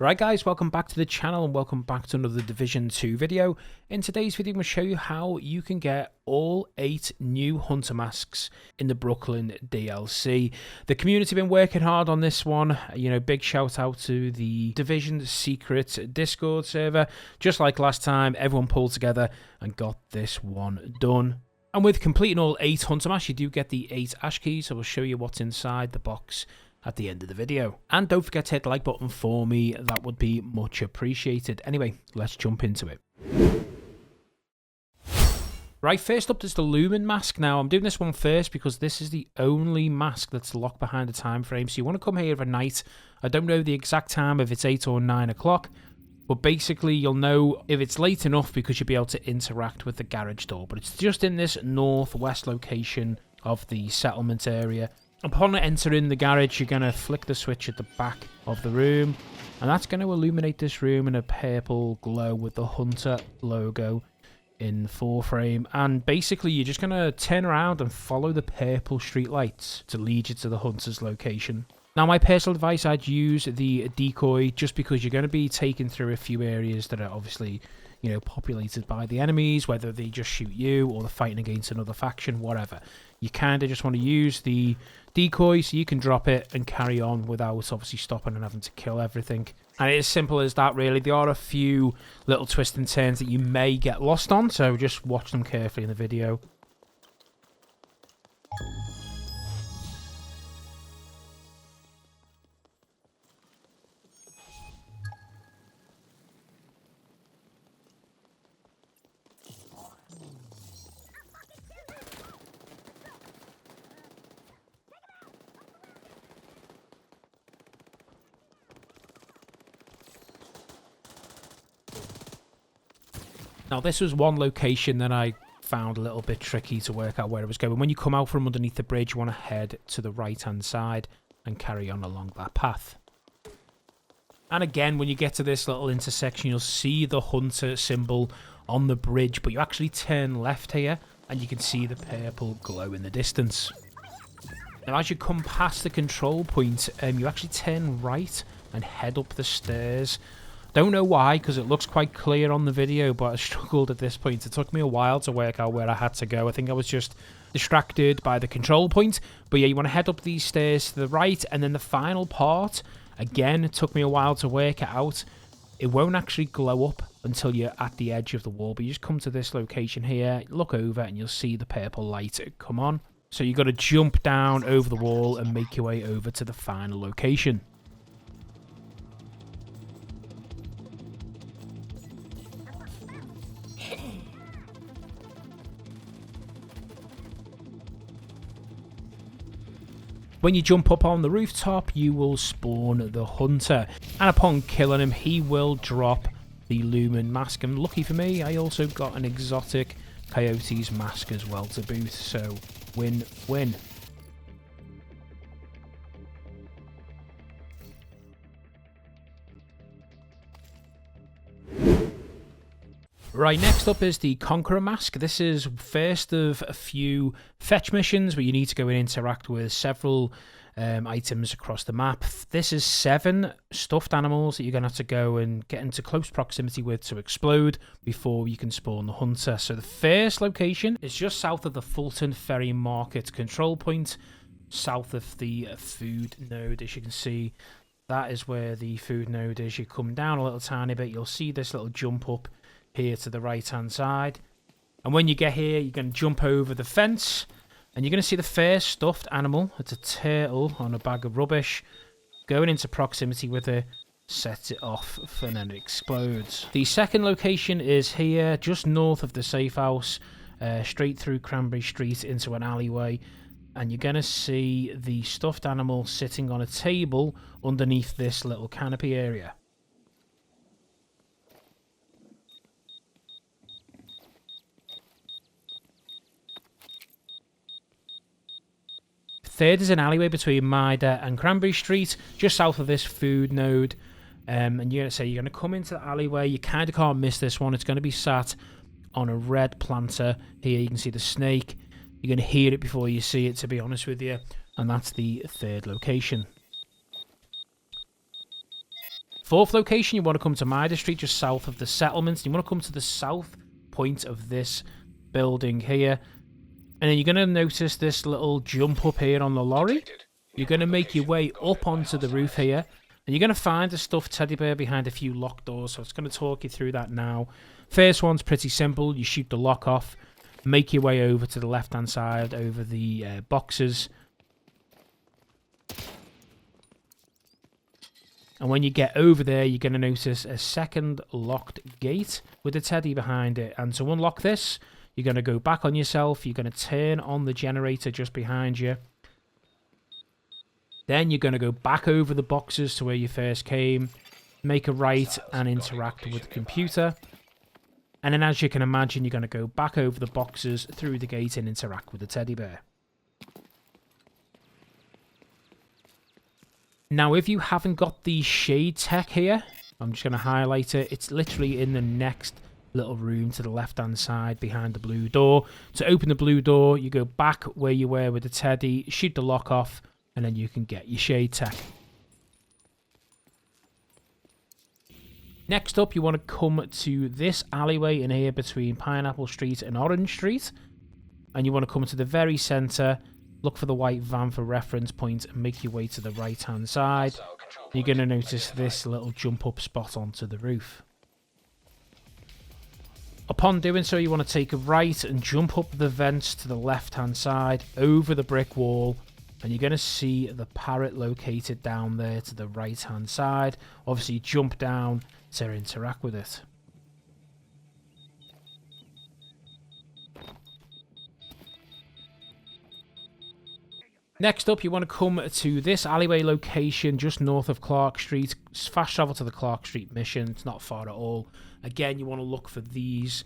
Right guys, welcome back to the channel and welcome back to another Division 2 video. In today's video I'm going to show you how you can get all 8 new Hunter Masks in the Brooklyn DLC. The community have been working hard on this one. You know, big shout out to the Division secret Discord server. Just like last time, everyone pulled together and got this one done. And with completing all 8 Hunter Masks, you do get the 8 Ash Keys, so we'll show you what's inside the box at the end of the video. And don't forget to hit the like button for me, that would be much appreciated. Anyway, let's jump into it. Right, first up is the Lumen Mask. Now, I'm doing this one first because this is the only mask that's locked behind a time frame. So you want to come here at night. I don't know the exact time, if it's 8 or 9 o'clock. But basically, you'll know if it's late enough because you'll be able to interact with the garage door. But it's just in this northwest location of the settlement area. Upon entering the garage, you're going to flick the switch at the back of the room, and that's going to illuminate this room in a purple glow with the Hunter logo in full frame. And basically, you're just going to turn around and follow the purple street lights to lead you to the Hunter's location. Now, my personal advice, I'd use the decoy just because you're going to be taken through a few areas that are obviously, you know, populated by the enemies, whether they just shoot you or they're fighting against another faction, whatever. You kind of just want to use the decoy so you can drop it and carry on without obviously stopping and having to kill everything. And it's as simple as that, really. There are a few little twists and turns that you may get lost on, so just watch them carefully in the video. Now, this was one location that I found a little bit tricky to work out where it was going. When you come out from underneath the bridge, you want to head to the right-hand side and carry on along that path. And again, when you get to this little intersection, you'll see the Hunter symbol on the bridge, but you actually turn left here, and you can see the purple glow in the distance. Now, as you come past the control point, you actually turn right and head up the stairs. Don't know why, because it looks quite clear on the video, but I struggled at this point. It took me a while to work out where I had to go. I think I was just distracted by the control point. But yeah, you want to head up these stairs to the right, and then the final part, again, it took me a while to work it out. It won't actually glow up until you're at the edge of the wall, but you just come to this location here, look over, and you'll see the purple light come on. So you've got to jump down over the wall and make your way over to the final location. When you jump up on the rooftop, you will spawn the Hunter. And upon killing him, he will drop the Lumen Mask. And lucky for me, I also got an exotic Coyote's Mask as well to boot. So, win-win. Right, next up is the Conqueror Mask. This is first of a few fetch missions where you need to go and interact with several items across the map. This is 7 stuffed animals that you're going to have to go and get into close proximity with to explode before you can spawn the Hunter. So the first location is just south of the Fulton Ferry Market control point, south of the food node. As you can see, that is where the food node is. You come down a little tiny bit, you'll see this little jump up here to the right hand side, and when you get here you're going to jump over the fence and you're going to see the first stuffed animal. It's a turtle on a bag of rubbish. Going into proximity with it sets it off and then it explodes. The second location is here just north of the safe house, straight through Cranberry Street into an alleyway, and you're going to see the stuffed animal sitting on a table underneath this little canopy area. Third is an alleyway between Mida and Cranberry Street, just south of this food node. And you're going to come into the alleyway. You kind of can't miss this one. It's going to be sat on a red planter. Here you can see the snake. You're going to hear it before you see it, to be honest with you. And that's the third location. Fourth location, you want to come to Mitre Street, just south of the settlements. You want to come to the south point of this building here. And then you're going to notice this little jump up here on the lorry. You're going to make your way up onto the roof here. And you're going to find a stuffed teddy bear behind a few locked doors. So it's going to talk you through that now. First one's pretty simple. You shoot the lock off. Make your way over to the left-hand side over the boxes. And when you get over there, you're going to notice a second locked gate with a teddy behind it. And to unlock this, you're going to go back on yourself. You're going to turn on the generator just behind you. Then you're going to go back over the boxes to where you first came. Make a right and interact with the computer. And then as you can imagine, you're going to go back over the boxes through the gate and interact with the teddy bear. Now, if you haven't got the shade tech here, I'm just going to highlight it. It's literally in the next little room to the left-hand side behind the blue door. To open the blue door, you go back where you were with the teddy, shoot the lock off, and then you can get your shade tech. Next up, you want to come to this alleyway in here between Pineapple Street and Orange Street. And you want to come to the very centre. Look for the white van for reference point and make your way to the right-hand side. You're going to notice this little jump-up spot onto the roof. Upon doing so, you want to take a right and jump up the vents to the left-hand side over the brick wall. And you're going to see the parrot located down there to the right-hand side. Obviously, jump down to interact with it. Next up, you want to come to this alleyway location just north of Clark Street. Fast travel to the Clark Street mission. It's not far at all. Again, you want to look for these,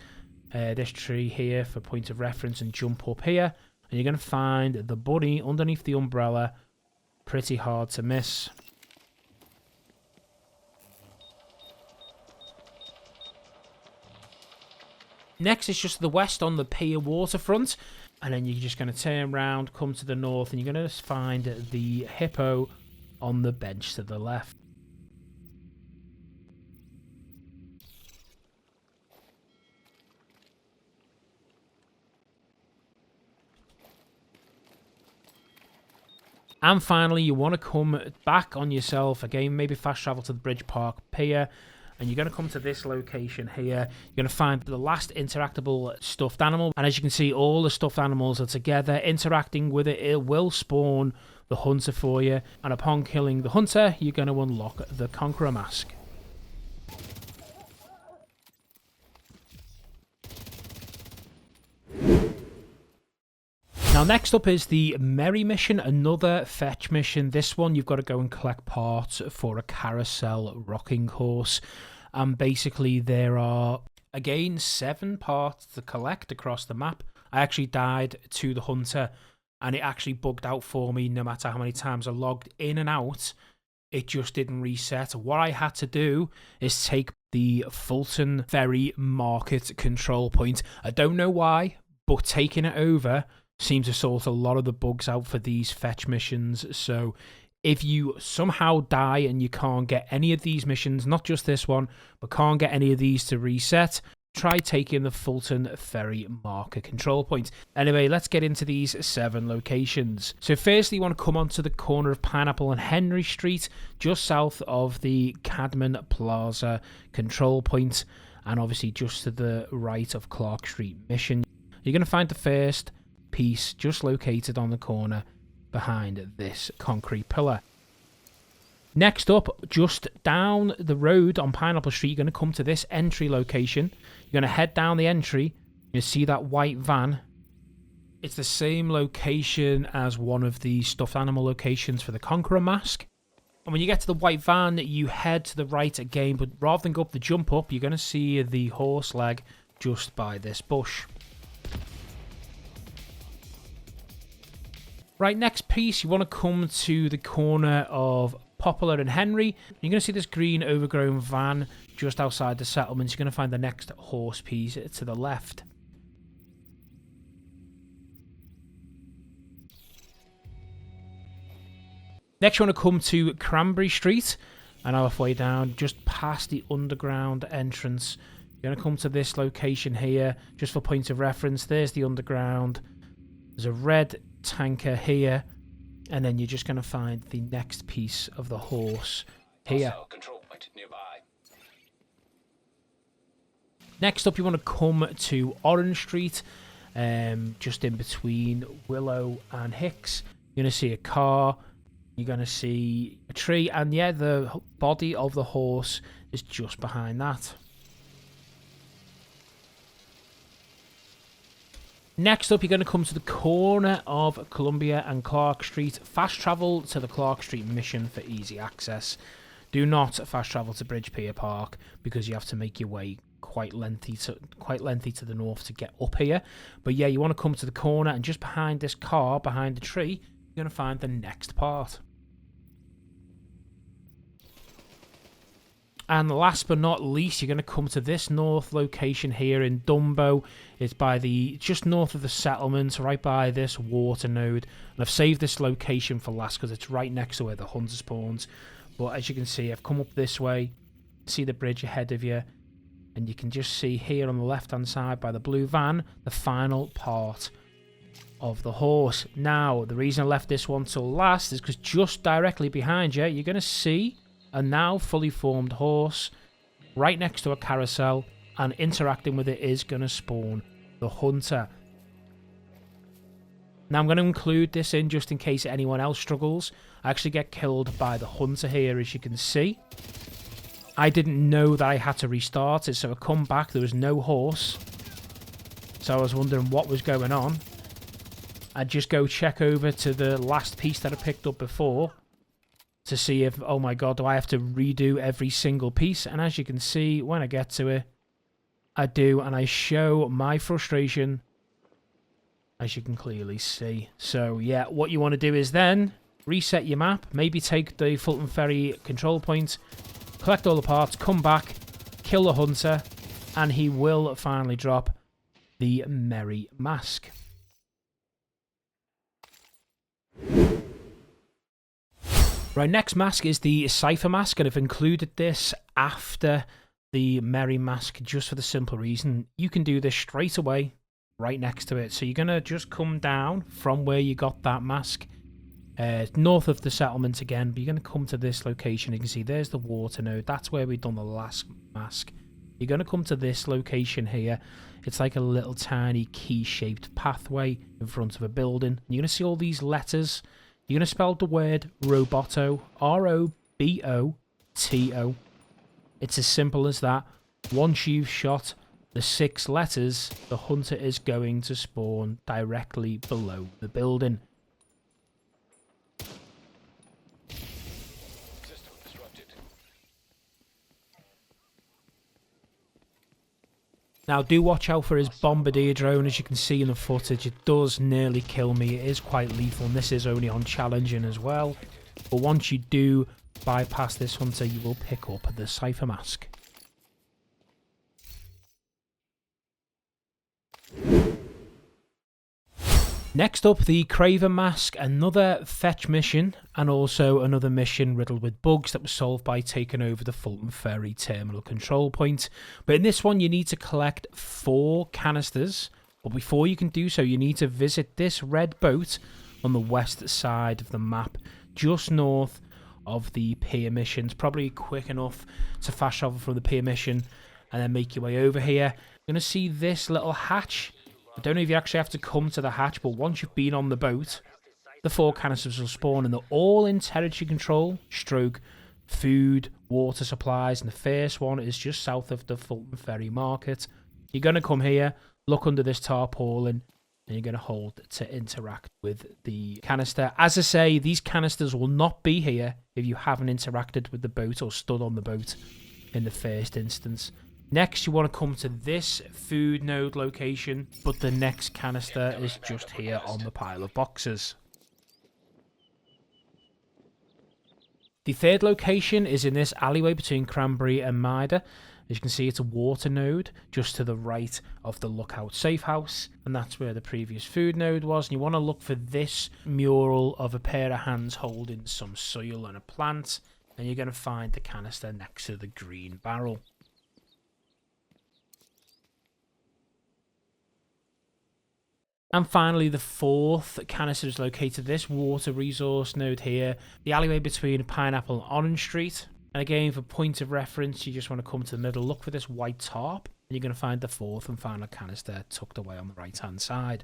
this tree here for point of reference and jump up here. And you're going to find the bunny underneath the umbrella. Pretty hard to miss. Next is just to the west on the pier waterfront. And then you're just going to turn around, come to the north, and you're going to find the hippo on the bench to the left. And finally, you want to come back on yourself, again, maybe fast travel to the Bridge Park Pier. And you're going to come to this location here. You're going to find the last interactable stuffed animal. And as you can see, all the stuffed animals are together. Interacting with it, it will spawn the hunter for you. And upon killing the hunter, you're going to unlock the Conqueror Mask. Now, next up is the Merry mission, another fetch mission. This one, you've got to go and collect parts for a carousel rocking horse. And basically, there are, again, 7 parts to collect across the map. I actually died to the hunter, and it actually bugged out for me no matter how many times I logged in and out. It just didn't reset. What I had to do is take the Fulton Ferry Market control point. I don't know why, but taking it over seems to sort a lot of the bugs out for these fetch missions. So if you somehow die and you can't get any of these missions, not just this one, but can't get any of these to reset, try taking the Fulton Ferry Marker control point. Anyway, let's get into these 7 locations. So firstly, you want to come onto the corner of Pineapple and Henry Street, just south of the Cadman Plaza control point, and obviously just to the right of Clark Street Mission. You're going to find the first piece just located on the corner behind this concrete pillar. Next up, just down the road on Pineapple Street, you're going to come to this entry location. You're going to head down the entry. You see that white van. It's the same location as one of the stuffed animal locations for the Conqueror Mask. And when you get to the white van, you head to the right again, but rather than go up the jump up, you're going to see the horse leg just by this bush. Right, next piece, you want to come to the corner of Poplar and Henry. You're going to see this green overgrown van just outside the settlements. You're going to find the next horse piece to the left. Next, you want to come to Cranberry Street. and halfway down, just past the underground entrance. You're going to come to this location here, just for point of reference. There's the underground. There's a red tanker here, and then you're just going to find the next piece of the horse here. Next up, you want to come to Orange Street, just in between Willow and Hicks. You're going to see a car. You're going to see a tree, and yeah, the body of the horse is just behind that. Next up, you're going to come to the corner of Columbia and Clark Street. Fast travel to the Clark Street mission for easy access. Do not fast travel to Bridge Pier Park because you have to make your way quite lengthy to the north to get up here. But yeah, you want to come to the corner, and just behind this car, behind the tree, you're going to find the next part. And last but not least, you're going to come to this north location here in Dumbo. It's by just north of the settlement, right by this water node. And I've saved this location for last because it's right next to where the hunter spawns. But as you can see, I've come up this way, see the bridge ahead of you, and you can just see here on the left-hand side by the blue van, the final part of the horse. Now, the reason I left this one till last is because just directly behind you, you're going to see a now fully formed horse right next to a carousel, and interacting with it is going to spawn the hunter. Now I'm going to include this in just in case anyone else struggles. I actually get killed by the hunter here, as you can see. I didn't know that I had to restart it, so I come back, there was no horse. So I was wondering what was going on. I'd just go check over to the last piece that I picked up before to see if, oh my god, do I have to redo every single piece? And as you can see, when I get to it, I do, and I show my frustration, as you can clearly see. So yeah, what you want to do is then reset your map, maybe take the Fulton Ferry control point, collect all the parts, come back, kill the hunter, and he will finally drop the Merry Mask. Right, next mask is the Cipher Mask, and I've included this after the Merry Mask just for the simple reason you can do this straight away right next to it. So you're going to just come down from where you got that mask, north of the settlement again, but you're going to come to this location. You can see there's the water node. That's where we've done the last mask. You're going to come to this location here. It's like a little tiny key-shaped pathway in front of a building. You're going to see all these letters. You're going to spell the word Roboto, R-O-B-O-T-O. It's as simple as that. Once you've shot the 6 letters, the hunter is going to spawn directly below the building. System disrupted. Now, do watch out for his bombardier drone. As you can see in the footage, it does nearly kill me. It is quite lethal, and this is only on challenging as well. But once you do bypass this hunter, you will pick up the Cipher Mask. Next up, the Croaker Mask, another fetch mission, and also another mission riddled with bugs that was solved by taking over the Fulton Ferry terminal control point. But in this one, you need to collect 4 canisters. But before you can do so, you need to visit this red boat on the west side of the map, just north of the pier mission. It's probably quick enough to fast travel from the pier mission and then make your way over here. You're going to see this little hatch. I don't know if you actually have to come to the hatch, but once you've been on the boat, the 4 canisters will spawn, and they're all in territory control, stroke, food, water supplies, and the first one is just south of the Fulton Ferry Market. You're going to come here, look under this tarpaulin, and you're going to hold to interact with the canister. As I say, these canisters will not be here if you haven't interacted with the boat or stood on the boat in the first instance. Next, you want to come to this food node location, but the next canister is just here on the pile of boxes. The third location is in this alleyway between Cranberry and Mida. As you can see, it's a water node just to the right of the Lookout Safe House, and that's where the previous food node was. And you want to look for this mural of a pair of hands holding some soil and a plant. and you're going to find the canister next to the green barrel. And finally, the fourth canister is located at this water resource node here, the alleyway between Pineapple and Orange Street. And again, for point of reference, you just want to come to the middle, look for this white tarp, and you're going to find the fourth and final canister tucked away on the right-hand side.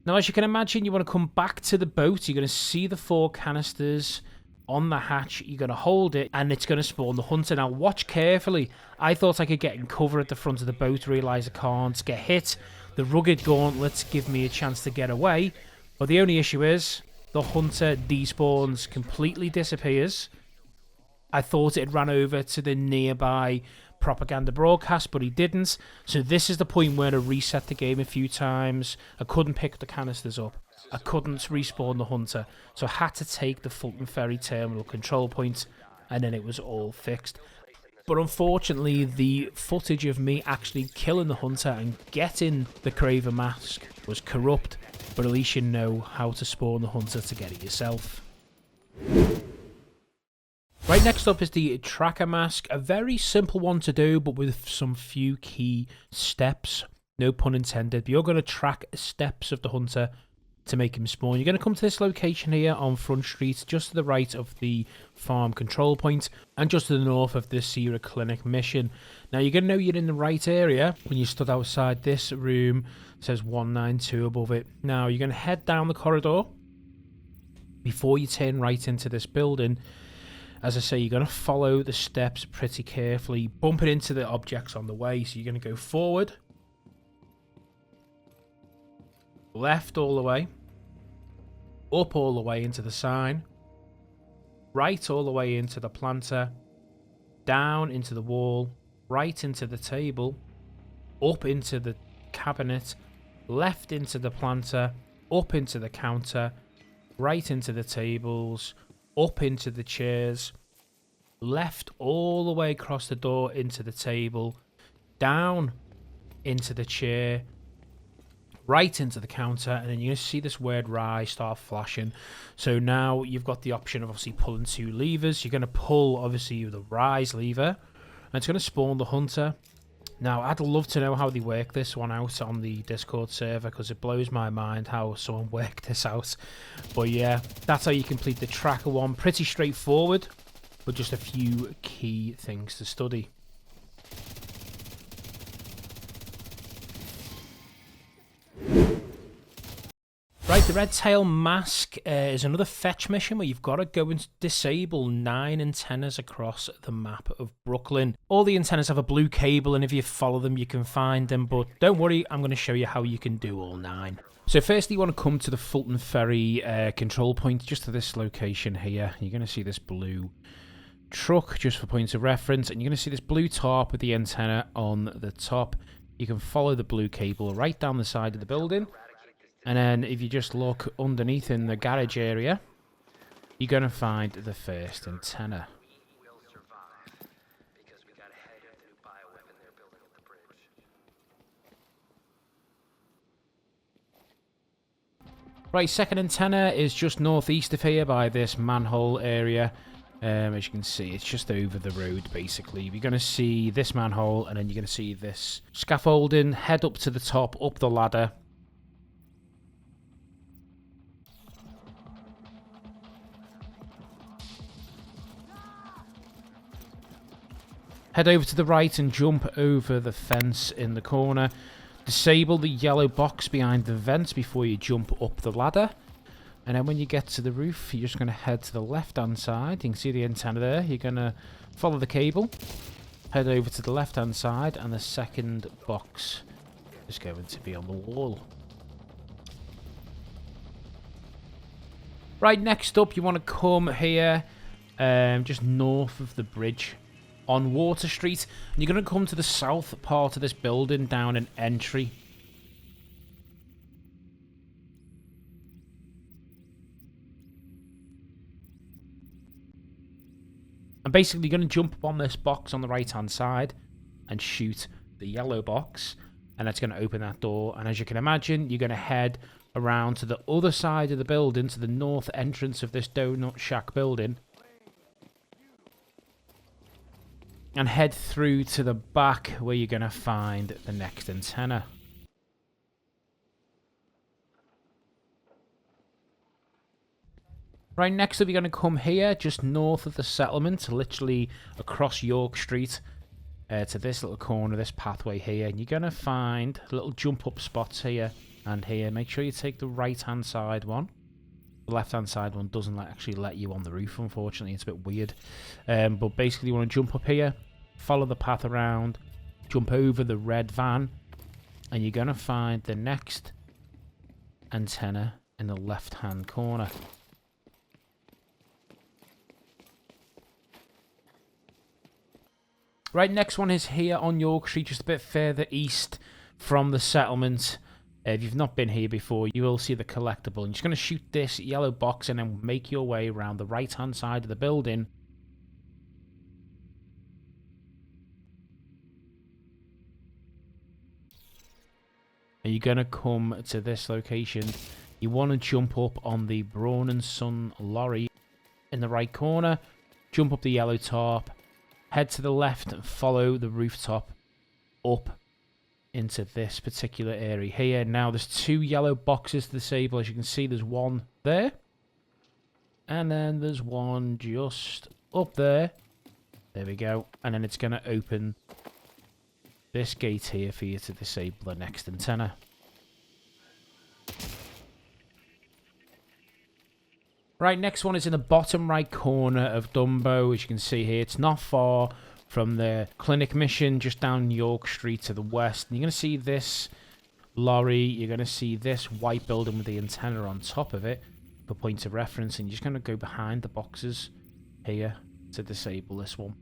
Now, as you can imagine, you want to come back to the boat. You're going to see the 4 canisters on the hatch. You're going to hold it, and it's going to spawn the hunter. Now, watch carefully. I thought I could get in cover at the front of the boat, realise I can't get hit. The rugged gauntlets give me a chance to get away, but the only issue is the hunter despawns, completely disappears. I thought it ran over to the nearby propaganda broadcast, but he didn't. So this is the point where I reset the game a few times. I couldn't pick the canisters up. I couldn't respawn the hunter. So I had to take the Fulton Ferry terminal control point, and then it was all fixed. But unfortunately, the footage of me actually killing the hunter and getting the Croaker Mask was corrupt. But at least you know how to spawn the hunter to get it yourself. Right, next up is the Tracker Mask. A very simple one to do, but with some few key steps. No pun intended. But you're going to track steps of the hunter to make him spawn. You're going to come to this location here on Front Street, just to the right of the farm control point, and just to the north of the Sierra Clinic mission. Now, you're going to know you're in the right area when you stood outside this room. It says 192 above it. Now, you're going to head down the corridor before you turn right into this building. As I say, you're going to follow the steps pretty carefully, bumping into the objects on the way. So you're going to go forward, left all the way, up all the way into the sign, right all the way into the planter, down into the wall, right into the table, up into the cabinet, left into the planter, up into the counter, right into the tables, up into the chairs, left all the way across the door into the table, down into the chair, right into the counter, and then you're going to see this word rise start flashing. So now you've got the option of obviously pulling 2 levers. You're going to pull obviously the rise lever, and it's going to spawn the hunter. Now, I'd love to know how they work this one out on the Discord server, because it blows my mind how someone worked this out. But yeah, that's how you complete the tracker one. Pretty straightforward, but just a few key things to study. Right, the Red Tail Mask is another fetch mission where you've got to go and disable 9 antennas across the map of Brooklyn. All the antennas have a blue cable, and if you follow them, you can find them. But don't worry, I'm going to show you how you can do all 9. So firstly, you want to come to the Fulton Ferry control point, just to this location here. You're going to see this blue truck, just for points of reference, and you're going to see this blue tarp with the antenna on the top. You can follow the blue cable right down the side of the building. And then if you just look underneath in the garage area, you're going to find the first antenna. Right, second antenna is just northeast of here by this manhole area. As you can see, it's just over the road, basically. You're going to see this manhole, and then you're going to see this scaffolding. Head up to the top, up the ladder. Head over to the right and jump over the fence in the corner. Disable the yellow box behind the vents before you jump up the ladder. And then when you get to the roof, you're just going to head to the left-hand side. You can see the antenna there. You're going to follow the cable. Head over to the left-hand side, and the second box is going to be on the wall. Right, next up, you want to come here, just north of the bridge on Water Street, and you're going to come to the south part of this building down an entry. And basically you're going to jump up on this box on the right hand side and shoot the yellow box, and that's going to open that door. And as you can imagine, you're going to head around to the other side of the building, to the north entrance of this Donut Shack building. And head through to the back where you're going to find the next antenna. Right, next up you're going to come here, just north of the settlement, literally across York Street, to this little corner, this pathway here. And you're going to find little jump up spots here and here. Make sure you take the right hand side one. The left hand side one doesn't actually let you on the roof, unfortunately. It's a bit weird. But basically you want to jump up here, follow the path around, jump over the red van, and you're going to find the next antenna in the left hand corner. Right, next one is here on York Street, just a bit further east from the settlement. If you've not been here before, you will see the collectible. And you're just going to shoot this yellow box and then make your way around the right-hand side of the building. And you're going to come to this location. You want to jump up on the Braun & Son lorry in the right corner. Jump up the yellow tarp. Head to the left and follow the rooftop up into this particular area here. Now there's 2 yellow boxes to disable. As you can see, there's one there. And then there's one just up there. There we go. And then it's going to open this gate here for you to disable the next antenna. Right, next one is in the bottom right corner of Dumbo. As you can see here, it's not far from the clinic mission, just down York Street to the west. And you're going to see this lorry. You're going to see this white building with the antenna on top of it for point of reference. And you're just going to go behind the boxes here to disable this one.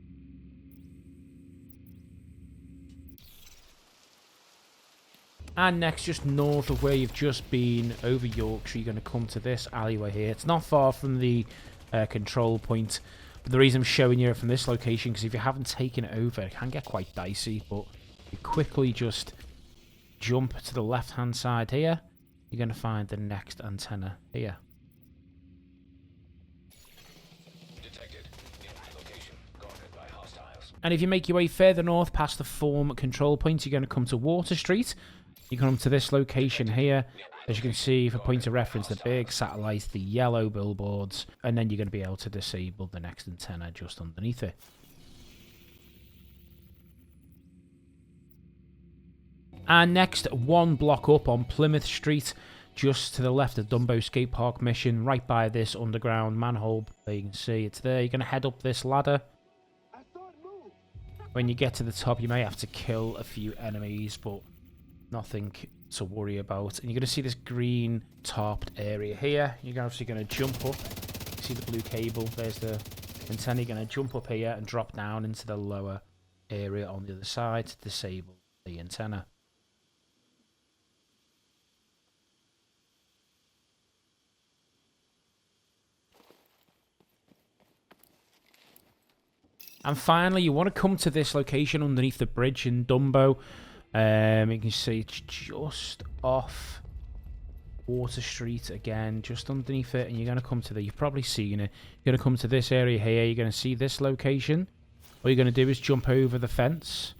And next, just north of where you've just been, over Yorkshire, you're going to come to this alleyway here. It's not far from the control point. But the reason I'm showing you it from this location, because if you haven't taken it over, it can get quite dicey. But you quickly just jump to the left-hand side here. You're going to find the next antenna here. Detected. Location guarded by hostiles. And if you make your way further north past the form control point, you're going to come to Water Street. You come to this location here. As you can see, for point of reference, the big satellites, the yellow billboards, and then you're going to be able to disable the next antenna just underneath it. And next, 1 block up on Plymouth Street, just to the left of Dumbo Skate Park Mission, right by this underground manhole. There you can see it's there. You're going to head up this ladder. When you get to the top, you may have to kill a few enemies, but nothing to worry about. And you're going to see this green tarped area here. You're obviously going to jump up. See the blue cable? There's the antenna. You're going to jump up here and drop down into the lower area on the other side to disable the antenna. And finally, you want to come to this location underneath the bridge in Dumbo. You can see it's just off Water Street again, just underneath it. And you're going to come to you've probably seen it. You're going to come to this area here. You're going to see this location. What you're going to do is jump over the fence.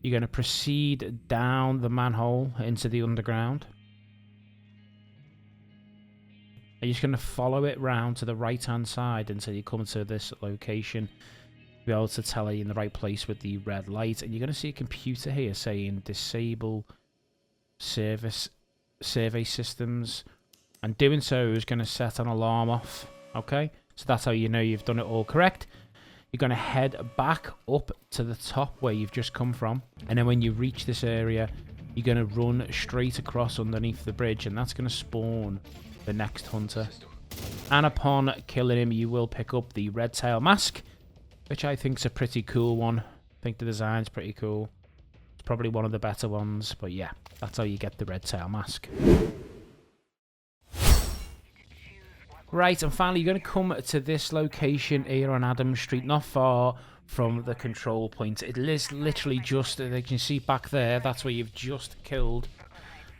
You're going to proceed down the manhole into the underground. And you're just going to follow it round to the right-hand side until you come to this location. Be able to tell you in the right place with the red light, and you're going to see a computer here saying disable survey systems, and doing so is going to set an alarm off. Okay, so that's how you know you've done it all correct. You're going to head back up to the top where you've just come from, and then when you reach this area, you're going to run straight across underneath the bridge, and that's going to spawn the next hunter. And upon killing him, you will pick up the red tail mask, which I think is a pretty cool one. I think the design's pretty cool. It's probably one of the better ones, but yeah, that's how you get the red tail mask. Right, and finally you're going to come to this location here on Adam Street, not far from the control point. It is literally just, as you can see back there, that's where you've just killed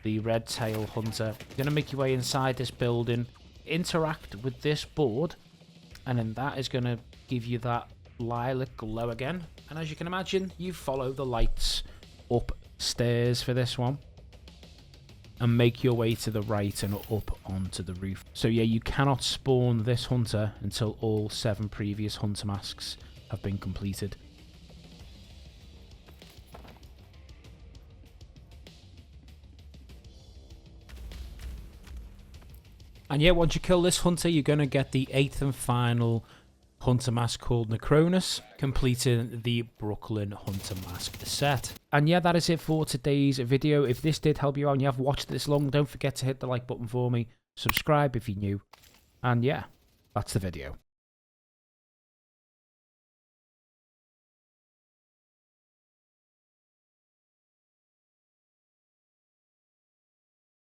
the red tail hunter. You're going to make your way inside this building, interact with this board, and then that is going to give you that lilac glow again. And as you can imagine, you follow the lights upstairs for this one and make your way to the right and up onto the roof. So yeah, you cannot spawn this hunter until all 7 previous hunter masks have been completed. And yeah, once you kill this hunter, you're going to get the 8th and final hunter mask called Necronis, completing the Brooklyn hunter mask set. And yeah, that is it for today's video. If this did help you out and you have watched this long, don't forget to hit the like button for me, subscribe if you're new, and yeah, that's the video.